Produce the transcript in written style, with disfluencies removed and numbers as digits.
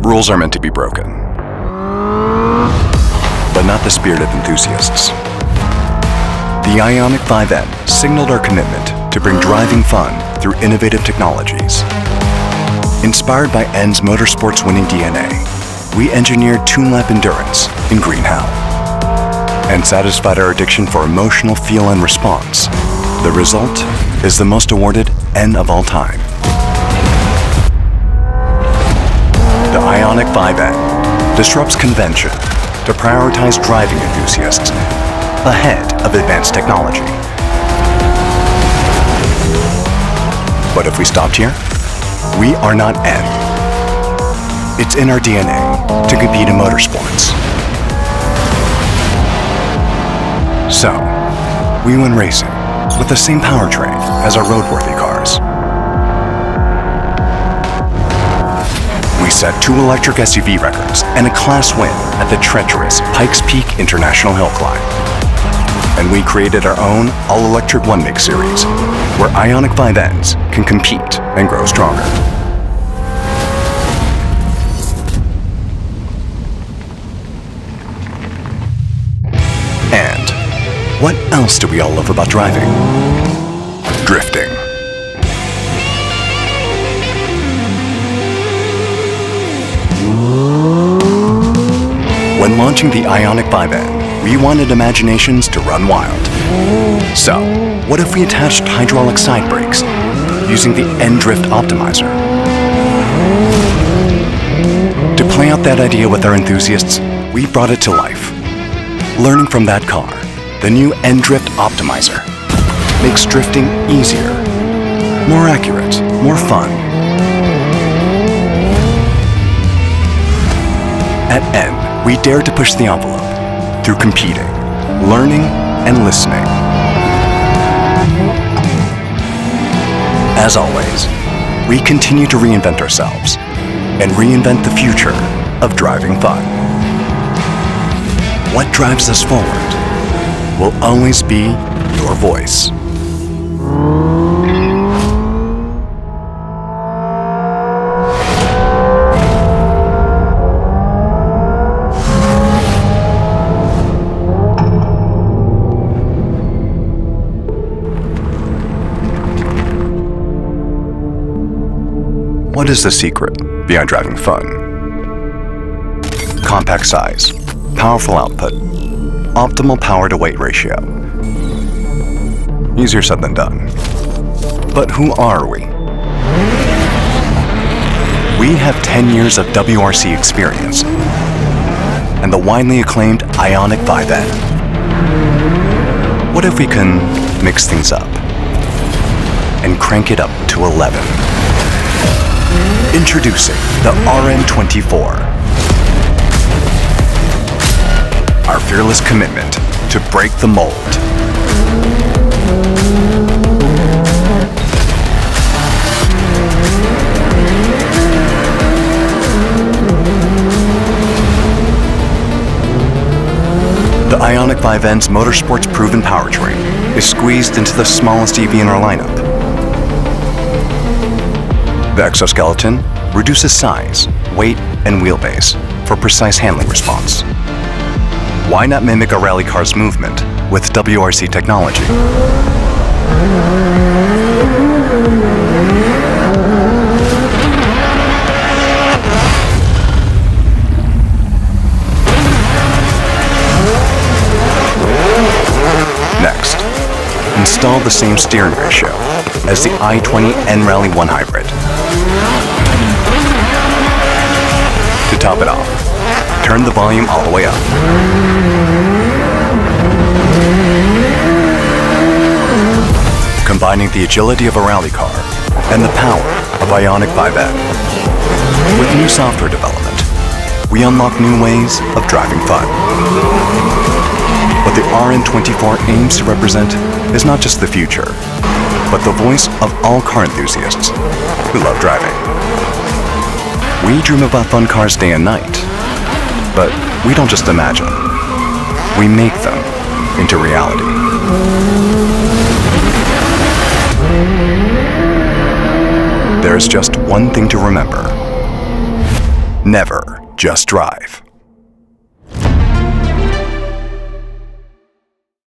Rules are meant to be broken, but not the spirit of enthusiasts. The IONIQ 5N signaled our commitment to bring driving fun through innovative technologies. Inspired by N's motorsports winning DNA, we engineered tune-lap endurance in green hell and satisfied our addiction for emotional feel and response. The result is the most awarded N of all time. The IONIQ 5N disrupts convention to prioritize driving enthusiasts ahead of advanced technology. But if we stopped here, we are not N. It's in our DNA to compete in motorsports. So, we went racing with the same powertrain as our roadworthy cars. We set 2 electric SUV records and a class win at the treacherous Pikes Peak International Hill Climb. And we created our own all-electric one-make series, where IONIQ 5Ns can compete and grow stronger. And what else do we all love about driving? Drifting. When launching the IONIQ 5N, we wanted imaginations to run wild. So, what if we attached hydraulic side brakes using the N Drift Optimizer? To play out that idea with our enthusiasts, we brought it to life. Learning from that car, the new N Drift Optimizer makes drifting easier, more accurate, more fun. At N, we dared to push the envelope through competing, learning, and listening. As always, we continue to reinvent ourselves and reinvent the future of driving fun. What drives us forward will always be your voice. What is the secret behind driving fun? Compact size, powerful output, optimal power-to-weight ratio. Easier said than done. But who are we? We have 10 years of WRC experience and the widely acclaimed IONIQ 5N. What if we can mix things up and crank it up to 11? Introducing the RN24. Our fearless commitment to break the mold. The IONIQ 5N's motorsports proven powertrain is squeezed into the smallest EV in our lineup. The exoskeleton reduces size, weight, and wheelbase for precise handling response. Why not mimic a rally car's movement with WRC technology? Next, install the same steering ratio as the i20 N-Rally 1 Hybrid. To top it off, turn the volume all the way up. Combining the agility of a rally car and the power of IONIQ 5N. With new software development, we unlock new ways of driving fun. What the RN24 aims to represent is not just the future, but the voice of all car enthusiasts who love driving. We dream about fun cars day and night, but we don't just imagine. We make them into reality. There's just one thing to remember. Never just drive.